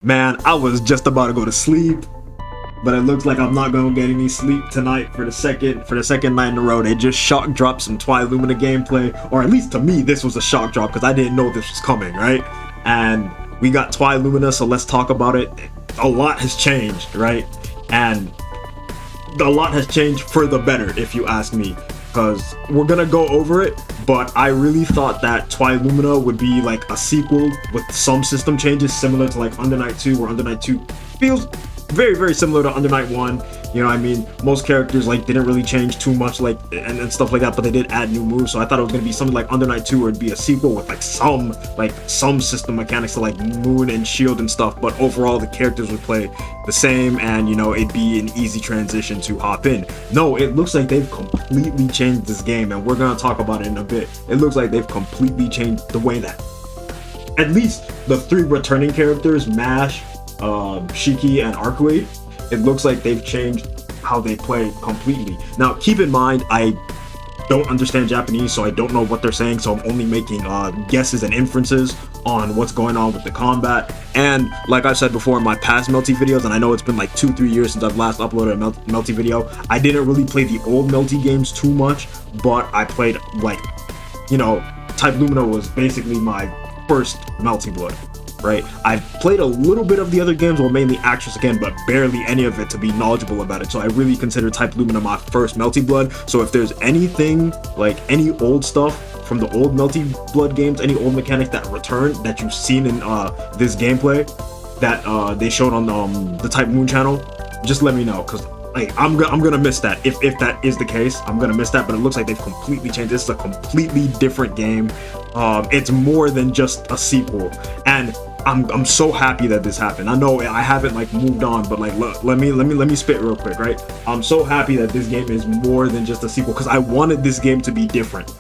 Man, I was just about to go to sleep, but it looks like I'm not gonna get any sleep tonight for the second night in a row. They just shock dropped some Twi Lumina gameplay, or at least to me, this was a shock drop because I didn't know this was coming, right? And we got Twi Lumina, so let's talk about it. A lot has changed, right? And a lot has changed for the better, if you ask me, because we're gonna go over it. But I really thought that Twi Lumina would be like a sequel with some system changes similar to like Under Night 2, where Under Night 2 feels very similar to Under Night 1. You know what I mean? Most characters like didn't really change too much, like and stuff like that, but they did add new moves. So I thought it was gonna be something like Under Night 2, where it'd be a sequel with like some system mechanics to like Moon and Shield and stuff. But overall, the characters would play the same, and you know, it'd be an easy transition to hop in. No, it looks like they've completely changed this game, and we're gonna talk about it in a bit. It looks like they've completely changed the way that at least the three returning characters, Mash, Shiki, and Arcwade, it looks like they've changed how they play completely. Now, keep in mind, I don't understand Japanese, so I don't know what they're saying, so I'm only making guesses and inferences on what's going on with the combat. And like I said before in my past Melty videos, and I know it's been like 2-3 years since I've last uploaded a Melty video, I didn't really play the old Melty games too much, but I played, like, you know, Type Lumina was basically my first Melty Blood, right? I've played a little bit of the other games, well, mainly Actress again, but barely any of it to be knowledgeable about it. So I really consider Type Lumina my first Melty Blood. So if there's anything, like any old stuff from the old Melty Blood games, any old mechanics that return that you've seen in this gameplay that they showed on the Type Moon channel, just let me know, because like I'm gonna miss that. If that is the case, I'm gonna miss that. But it looks like they've completely changed. This is a completely different game. It's more than just a sequel, and I'm so happy that this happened. I know I haven't like moved on, but like look, let me spit real quick, right? I'm so happy that this game is more than just a sequel, because I wanted this game to be different.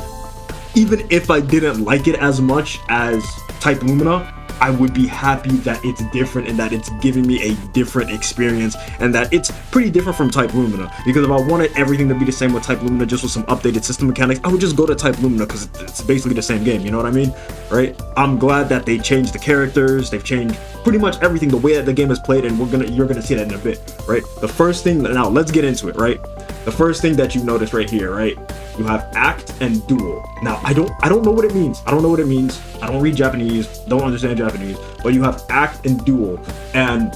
Even if I didn't like it as much as Type Lumina, I would be happy that it's different and that it's giving me a different experience, and that it's pretty different from Type Lumina. Because if I wanted everything to be the same with Type Lumina, just with some updated system mechanics, I would just go to Type Lumina, because it's basically the same game, you know what I mean? Right? I'm glad that they changed the characters, they've changed pretty much everything, the way that the game is played, and you're gonna see that in a bit, right? The first thing, now let's get into it, right? The first thing that you notice right here, right? You have Act and Duel. Now, I don't know what it means. I don't know what it means. I don't read Japanese, don't understand Japanese, but you have Act and Duel. And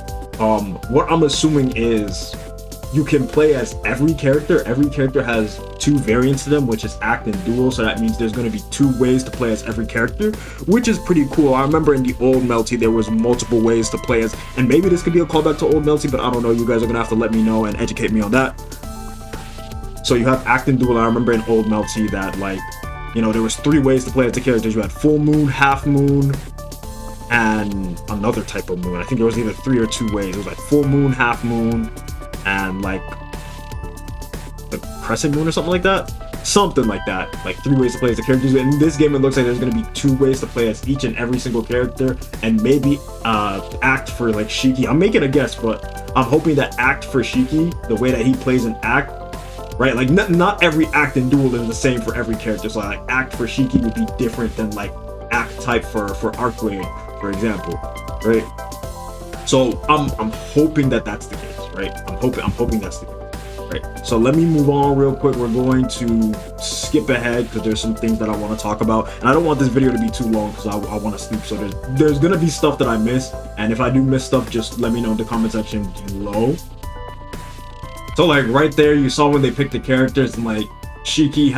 what I'm assuming is you can play as every character. Every character has two variants to them, which is Act and Duel. So that means there's going to be two ways to play as every character, which is pretty cool. I remember in the old Melty, there was multiple ways to play as, and maybe this could be a callback to old Melty, but I don't know. You guys are going to have to let me know and educate me on that. So you have Act and Duel. I remember in old Melty that, like, you know, there was three ways to play as the characters. You had Full Moon, Half Moon, and another type of moon. I think there was either 3 or 2 ways. It was like Full Moon, Half Moon, and like the Crescent Moon or something like that. Something like that. Like 3 ways to play as the characters. In this game, it looks like there's going to be 2 ways to play as each and every single character, and maybe Act for like Shiki. I'm making a guess, but I'm hoping that Act for Shiki, the way that he plays an Act, right? Like not every Act and Duel is the same for every character. So like Act for Shiki would be different than like Act type for Arcwade, for example, right? So I'm hoping that that's the case, right? I'm hoping that's the case, right? So let me move on real quick. We're going to skip ahead because there's some things that I want to talk about, and I don't want this video to be too long because I want to sleep. So there's gonna be stuff that I miss, and if I do miss stuff, just let me know in the comment section below. So like right there, you saw when they picked the characters, and like Shiki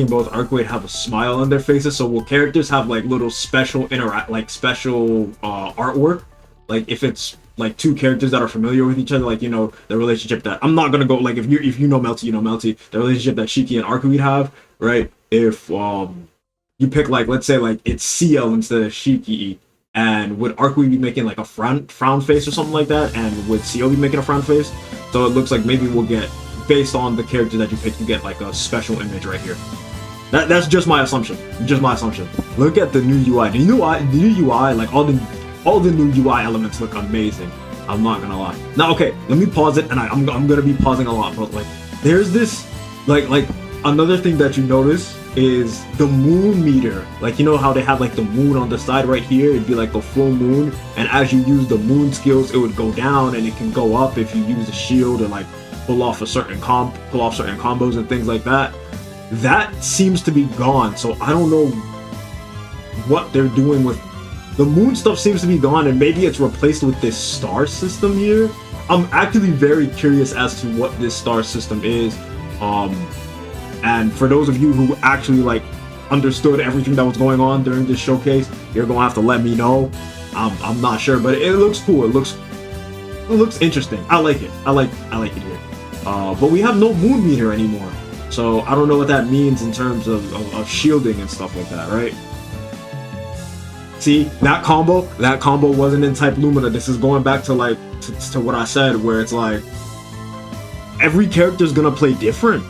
and both Arcwade have a smile on their faces. So will characters have like little special artwork? Like if it's like 2 characters that are familiar with each other, like, you know, the relationship that, I'm not gonna go, like, if you know Melty, you know Melty, the relationship that Shiki and Arcwade have, right? If you pick, like, let's say like it's CL instead of Shiki, and would Arcwade be making like a frown face or something like that, and would CL be making a frown face? So it looks like maybe we'll get, based on the character that you pick, you get like a special image right here. That's just my assumption. Just my assumption. Look at the new UI. The new UI, like all the new UI elements look amazing. I'm not gonna lie. Now, okay, let me pause it, and I'm gonna be pausing a lot, but like there's this like another thing that you notice is the moon meter. Like, you know how they have like the moon on the side right here? It'd be like the full moon, and as you use the moon skills, it would go down, and it can go up if you use a shield or like pull off certain combos and things like that. That seems to be gone, so I don't know what they're doing with the moon stuff. Seems to be gone, and maybe it's replaced with this star system here. I'm actually very curious as to what this star system is. And for those of you who actually like understood everything that was going on during this showcase, you're gonna have to let me know. I'm not sure, but it looks cool. It looks interesting. I like it. I like it here. But we have no moon meter anymore, so I don't know what that means in terms of shielding and stuff like that, right? See, that combo wasn't in Type Lumina. This is going back to like to what I said, where it's like every character's gonna play different.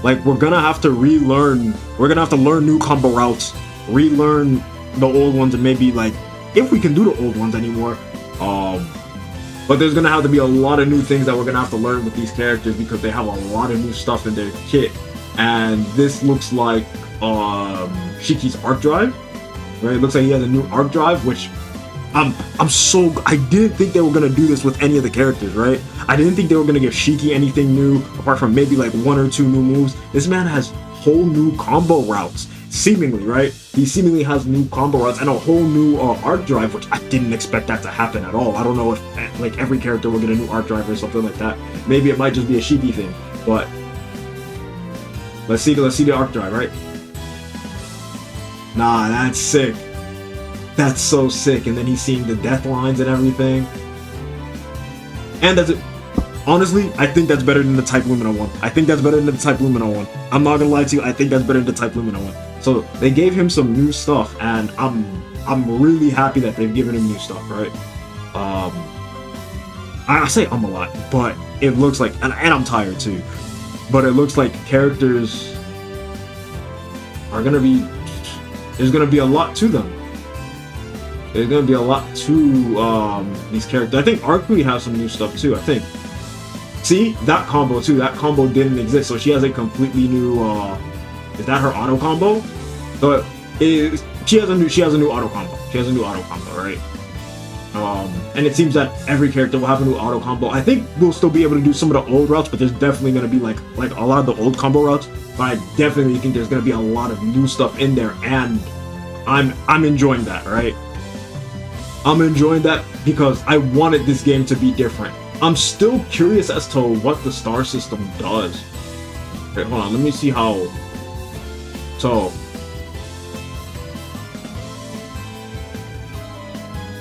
Like, we're gonna have to relearn. We're gonna have to learn new combo routes, relearn the old ones, and maybe like if we can do the old ones anymore. But there's gonna have to be a lot of new things that we're gonna have to learn with these characters because they have a lot of new stuff in their kit. And this looks like Shiki's arc drive, right? It looks like he has a new arc drive, which I didn't think they were gonna do this with any of the characters, right? I didn't think they were gonna give Shiki anything new apart from maybe like 1 or 2 new moves. This man has whole new combo routes, seemingly, right? He seemingly has new combo routes and a whole new arc drive, which I didn't expect that to happen at all. I don't know if like every character will get a new arc drive or something like that. Maybe it might just be a Shiki thing, but let's see the arc drive, right? Nah, that's sick. That's so sick. And then he's seeing the death lines and everything. And that's it. Honestly, I think that's better than the Type Lumina one. I think that's better than the Type Lumina one. I'm not gonna lie to you, I think that's better than the Type Lumina one. So they gave him some new stuff, and I'm really happy that they've given him new stuff, right? I say a lot, but it looks like, and I'm tired too, but it looks like characters are gonna be, there's gonna be a lot to them. There's gonna be a lot to these characters. I think Arcui has some new stuff too, I think. See, that combo too, that combo didn't exist, so she has a completely new, is that her auto combo? So she has a new auto combo. She has a new auto combo, right? And it seems that every character will have a new auto combo. I think we'll still be able to do some of the old routes, but there's definitely gonna be like a lot of the old combo routes. But I definitely think there's gonna be a lot of new stuff in there, and I'm enjoying that, right? I'm enjoying that because I wanted this game to be different. I'm still curious as to what the star system does. Okay, hold on, let me see how. So,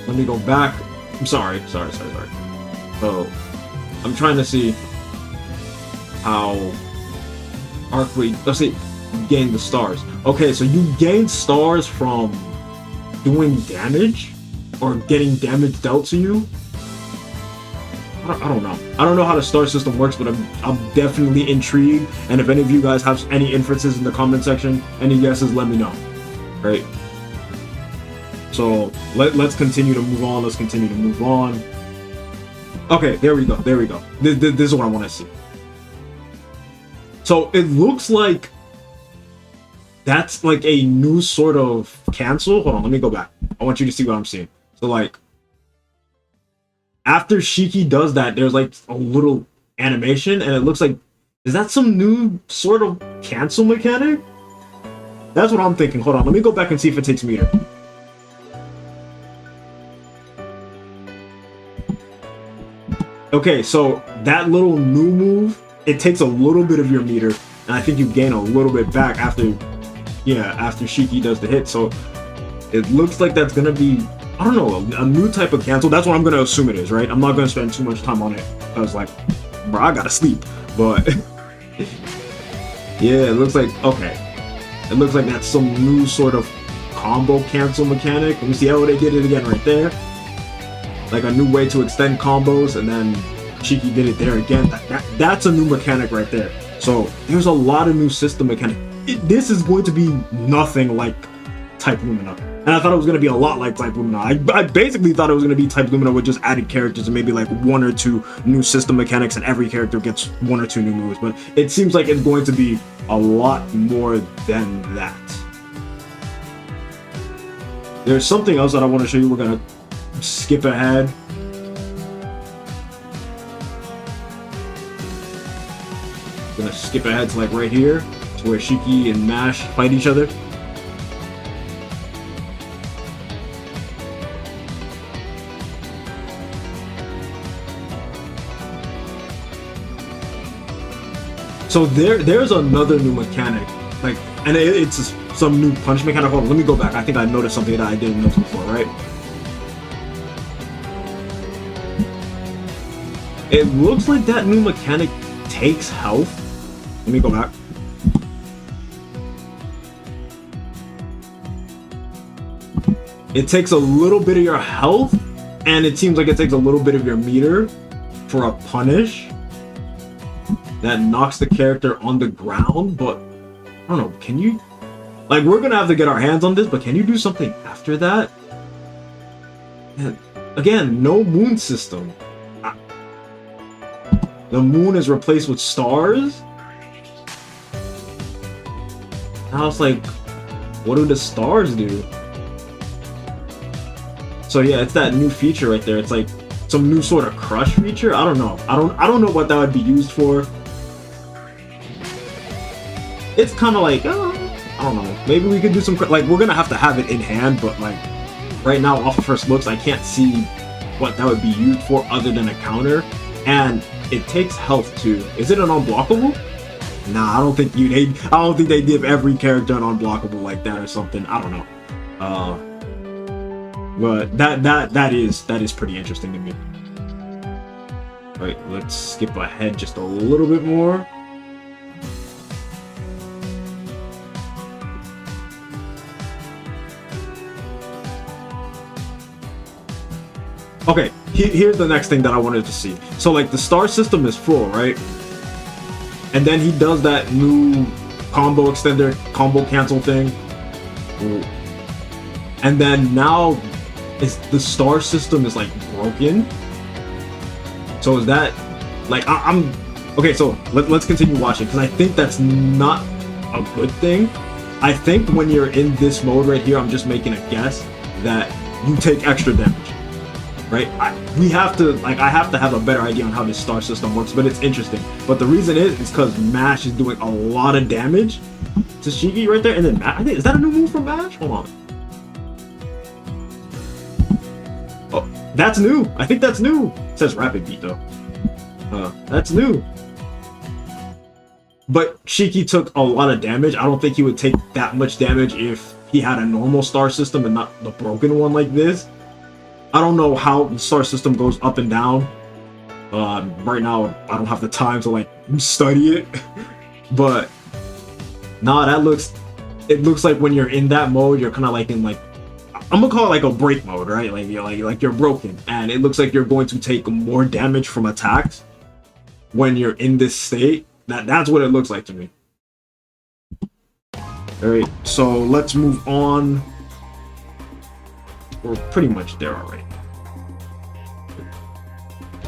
let me go back. I'm sorry. So, I'm trying to see how Arcui, let's see, gain the stars. Okay, so you gain stars from doing damage or getting damage dealt to you. I don't know. I don't know how the star system works, but I'm definitely intrigued. And if any of you guys have any inferences in the comment section, any guesses, let me know. Right? So let's continue to move on. Let's continue to move on. Okay, there we go. There we go. This is what I want to see. So it looks like that's like a new sort of cancel. Hold on, let me go back. I want you to see what I'm seeing. So like, after Shiki does that, there's like a little animation, and it looks like, is that some new sort of cancel mechanic? That's what I'm thinking. Hold on, let me go back and see if it takes meter. Okay, so that little new move, it takes a little bit of your meter, and I think you gain a little bit back after Shiki does the hit. So it looks like that's gonna be, I don't know, a new type of cancel. That's what I'm gonna assume it is, right? I'm not gonna spend too much time on it. I was like, bro, I gotta sleep. But yeah, it looks like, okay. It looks like that's some new sort of combo cancel mechanic. Let me see how they did it again right there. Like a new way to extend combos, and then Shiki did it there again. That's a new mechanic right there. So there's a lot of new system mechanic. This is going to be nothing like Type Lumina. And I thought it was going to be a lot like Type Lumina. I basically thought it was going to be Type Lumina with just added characters and maybe like 1 or 2 new system mechanics, and every character gets 1 or 2 new moves. But it seems like it's going to be a lot more than that. There's something else that I want to show you. We're going to skip ahead. We're going to skip ahead to like right here, to where Shiki and Mash fight each other. So there's another new mechanic, like, and it's some new punch mechanic. Hold on, let me go back. I think I noticed something that I didn't notice before, right? It looks like that new mechanic takes health. Let me go back. It takes a little bit of your health, and it seems like it takes a little bit of your meter for a punish that knocks the character on the ground. But I don't know, can you, like, we're gonna have to get our hands on this, but can you do something after that? And again, no moon system. The moon is replaced with stars. Now it's like, what do the stars do? So yeah, it's that new feature right there. It's like some new sort of crush feature. I don't know. I don't know what that would be used for. It's kind of like, I don't know. Maybe we could do some, like, we're gonna have to have it in hand, but like right now, off of first looks, I can't see what that would be used for other than a counter. And it takes health too. Is it an unblockable? Nah, I don't think they give every character an unblockable like that or something. I don't know. But that is pretty interesting to me. All right, let's skip ahead just a little bit more. Okay, here's the next thing that I wanted to see. So like the star system is full, right? And then he does that new combo extender, combo cancel thing. And then now the star system is like broken. So is that like I'm okay? So let's continue watching, because I think that's not a good thing. I think when you're in this mode right here, I'm just making a guess that you take extra damage. Right? I have to have a better idea on how this star system works, but it's interesting. But the reason is because Mash is doing a lot of damage to Shiki right there, and then I think, is that a new move from Mash? Hold on. Oh, that's new. I think that's new. It says rapid beat though. That's new. But Shiki took a lot of damage. I don't think he would take that much damage if he had a normal star system and not the broken one like this. I don't know how the star system goes up and down. Right now, I don't have the time to like study it. But nah, it looks like when you're in that mode, you're kind of like in like, I'm gonna call it like a break mode, right? Like you're broken, and it looks like you're going to take more damage from attacks when you're in this state. That's what it looks like to me. All right, so let's move on. We're pretty much there already.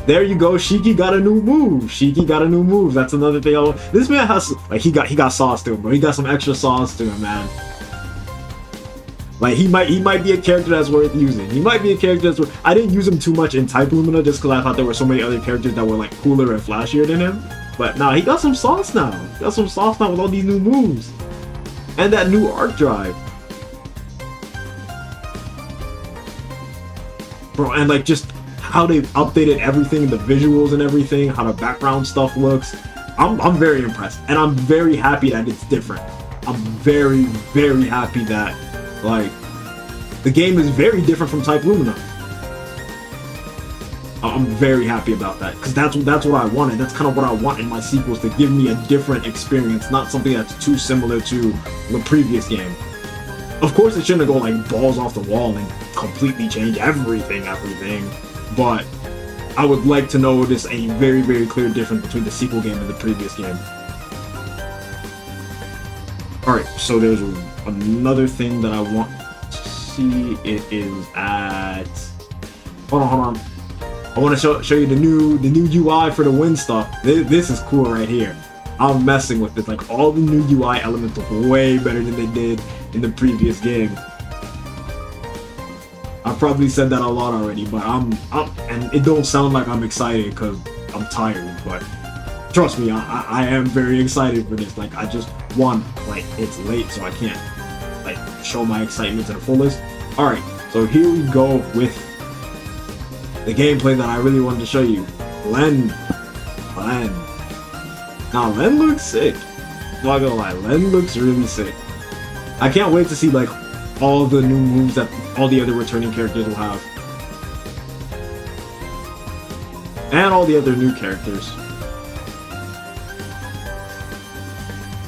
There you go. Shiki got a new move. Shiki got a new move. That's another thing. This man has like he got sauce to him, bro. He got some extra sauce to him, man. Like he might be a character that's worth using. He might be a character that's worth. I didn't use him too much in Type Lumina just because I thought there were so many other characters that were like cooler and flashier than him. But nah, he got some sauce now. He got some sauce now with all these new moves and that new arc drive. Bro, and like just how they've updated everything, the visuals and everything, how the background stuff looks. I'm very impressed, and I'm very happy that it's different. I'm very, very happy that like the game is very different from Type Lumina. I'm very happy about that, because that's what I wanted. That's kind of what I want in my sequels, to give me a different experience, not something that's too similar to the previous game. Of course, it shouldn't go like balls off the wall and completely change everything, but I would like to notice a very, very clear difference between the sequel game and the previous game. Alright, so there's another thing that I want to see it is at. Hold on. I want to show you the new UI for the wind stuff. This is cool right here. I'm messing with this. Like, all the new UI elements look way better than they did in the previous game. I've probably said that a lot already, but and it don't sound like I'm excited because I'm tired, but trust me, I am very excited for this. Like, I just want, like, it's late, so I can't, like, show my excitement to the fullest. Alright, so here we go with the gameplay that I really wanted to show you. Len. Now, Len looks sick. Not gonna lie, Len looks really sick. I can't wait to see, like, all the new moves that all the other returning characters will have. And all the other new characters.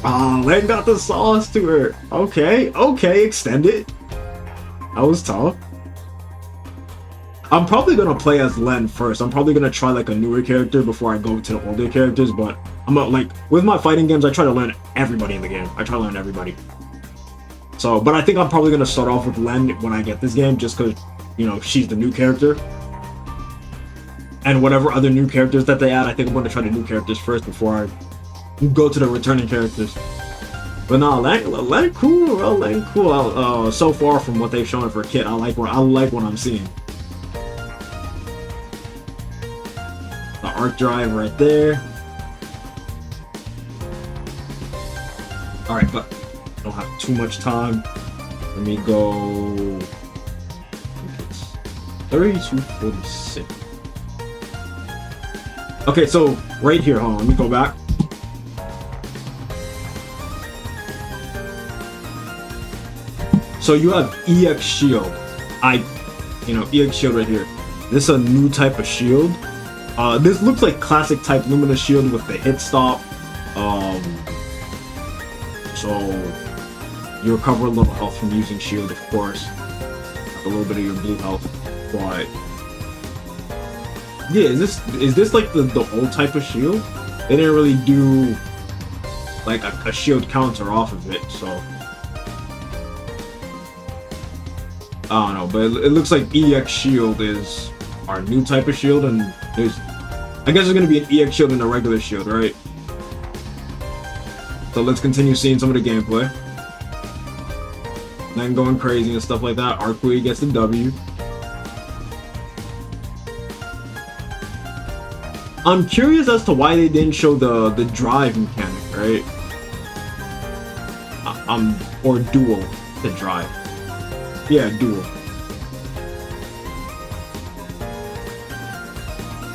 Ah, Len got the sauce to her. Okay, extend it. That was tough. I'm probably gonna play as Len first. I'm probably gonna try like a newer character before I go to the older characters, but I'm like, with my fighting games, I try to learn everybody in the game. I try to learn everybody. So, but I think I'm probably gonna start off with Len when I get this game, just because, you know, she's the new character. And whatever other new characters that they add, I think I'm gonna try the new characters first before I go to the returning characters. But nah, Len cool, bro. Len cool. So far from what they've shown for Kit, I like what I'm seeing. The arc drive right there. Alright, but I don't have too much time. Let me go. 32:46. Okay, so right here, hold on, let me go back. So you have EX Shield. EX Shield right here. This is a new type of shield. This looks like classic type Lumina shield with the hit stop. So you recover a little health from using shield, of course. Like a little bit of your blue health. But yeah, is this like the old type of shield? They didn't really do like a shield counter off of it, so I don't know, but it looks like EX Shield is our new type of shield, and I guess there's gonna be an EX Shield and a regular shield, right? So let's continue seeing some of the gameplay. Then going crazy and stuff like that. Arcui gets the W. I'm curious as to why they didn't show the drive mechanic, right? Or duel, the drive. Yeah, duel.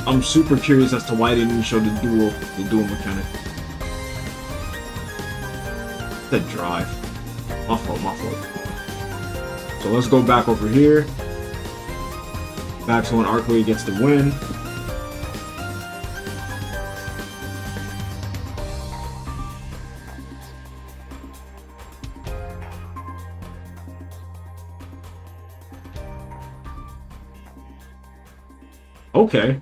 I'm super curious as to why they didn't show the duel mechanic. The drive. My fault. So let's go back over here. Back to when Arcui gets the win. Okay.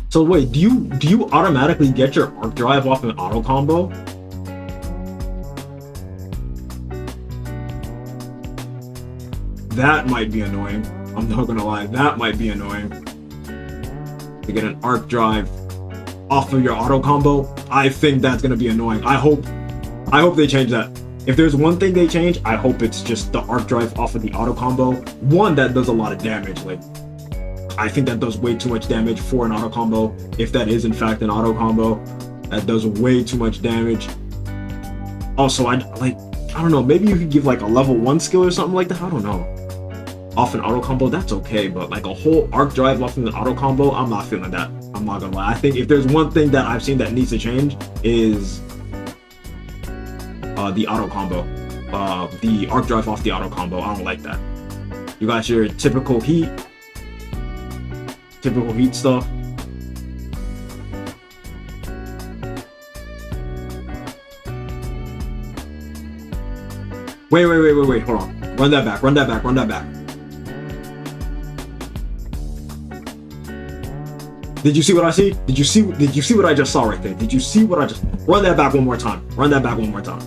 So wait, do you automatically get your arc drive off an auto combo? That might be annoying. I'm not gonna lie, that might be annoying. To get an arc drive off of your auto combo, I think that's gonna be annoying. I hope they change that. If there's one thing they change, I hope it's just the arc drive off of the auto combo. One that does a lot of damage. Like, I think that does way too much damage for an auto combo. If that is in fact an auto combo, that does way too much damage. Also, I don't know, maybe you could give like a level 1 skill or something like that. I don't know. Off an auto combo, that's okay, but like a whole arc drive off of an auto combo, I'm not feeling that. I'm not gonna lie. I think if there's one thing that I've seen that needs to change is the auto combo. The arc drive off the auto combo. I don't like that. You got your typical heat stuff. Wait, hold on. Run that back. Did you see what I see? Did you see what I just saw right there? Did you see what I just... Run that back one more time. Run that back one more time.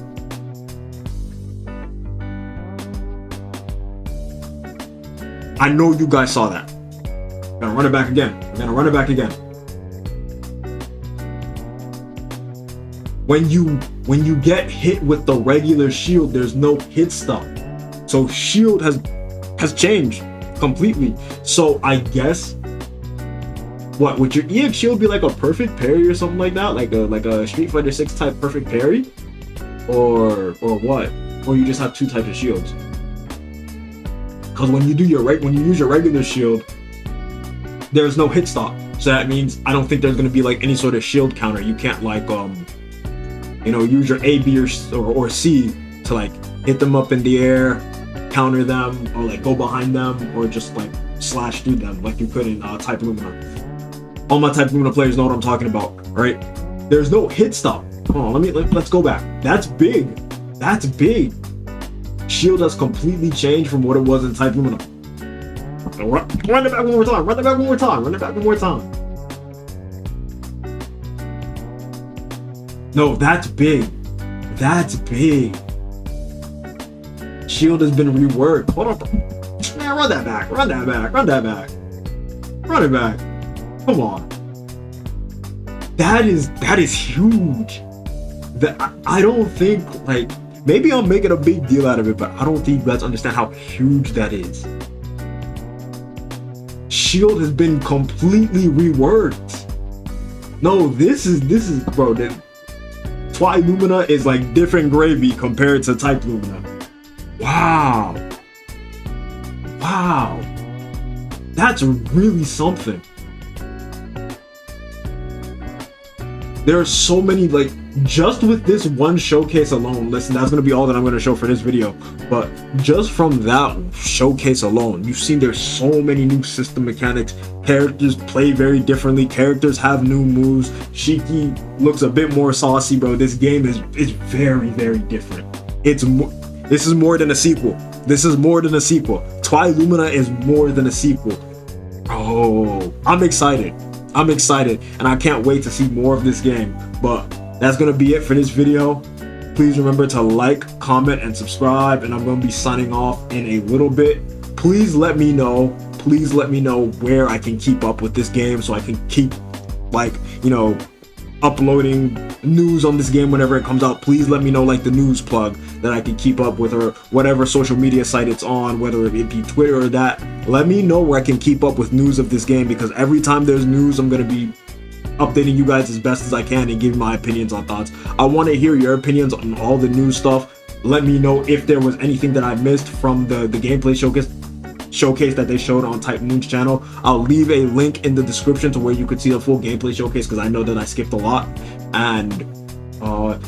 I know you guys saw that. I'm gonna run it back again. I'm gonna run it back again. When you get hit with the regular shield, there's no hit stop. So shield has changed completely. So I guess, what would your EX shield be, like a perfect parry or something like that, like a Street Fighter 6 type perfect parry, or what? Or you just have two types of shields? Because when you use your regular shield, there's no hit stop. So that means I don't think there's gonna be like any sort of shield counter. You can't like use your A, B, or C to like hit them up in the air, counter them, or like go behind them, or just like slash through them like you could in Type Lumina. All my Type Lumina players know what I'm talking about, right? There's no hit stop. Hold on, let's go back. That's big. That's big. Shield has completely changed from what it was in Type Lumina. Run it back one more time. Run it back one more time. Run it back one more time. No, that's big. That's big. Shield has been reworked. Hold on. Man, run that back. Run that back. Run that back. Run it back. Come on. That is huge. I don't think, like, maybe I'm making a big deal out of it, but I don't think you guys understand how huge that is. Shield has been completely reworked. No, this is bro, Twi Lumina is like different gravy compared to Type Lumina. Wow. Wow. That's really something. There are so many, like, just with this one showcase alone, listen, that's gonna be all that I'm gonna show for this video, but just from that showcase alone, you've seen there's so many new system mechanics. Characters play very differently. Characters have new moves. Shiki looks a bit more saucy, bro. This game is very, very different. This is more than a sequel. This is more than a sequel. Twi Lumina is more than a sequel. Oh, I'm excited. I'm excited, and I can't wait to see more of this game. But that's gonna be it for this video. Please remember to like, comment, and subscribe, and I'm gonna be signing off in a little bit. Please let me know where I can keep up with this game, so I can keep, like, uploading news on this game whenever it comes out. Please let me know, like, the news plug that I can keep up with, or whatever social media site it's on, whether it be Twitter or that. Let me know where I can keep up with news of this game, because every time there's news, I'm gonna be updating you guys as best as I can and giving my opinions on thoughts. I want to hear your opinions on all the news stuff. Let me know if there was anything that I missed from the gameplay showcase that they showed on Type Moon's channel. I'll leave a link in the description to where you could see the full gameplay showcase, because I know that I skipped a lot. And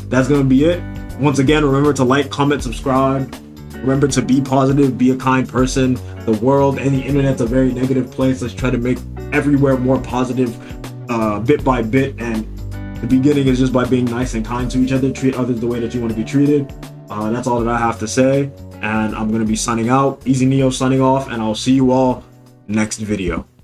that's gonna be it. Once again, remember to like, comment, subscribe. Remember to be positive, be a kind person. The world and the internet's a very negative place. Let's try to make everywhere more positive, bit by bit. And the beginning is just by being nice and kind to each other. Treat others the way that you want to be treated. That's all that I have to say. And I'm going to be signing out. Easy Neo signing off, and I'll see you all next video.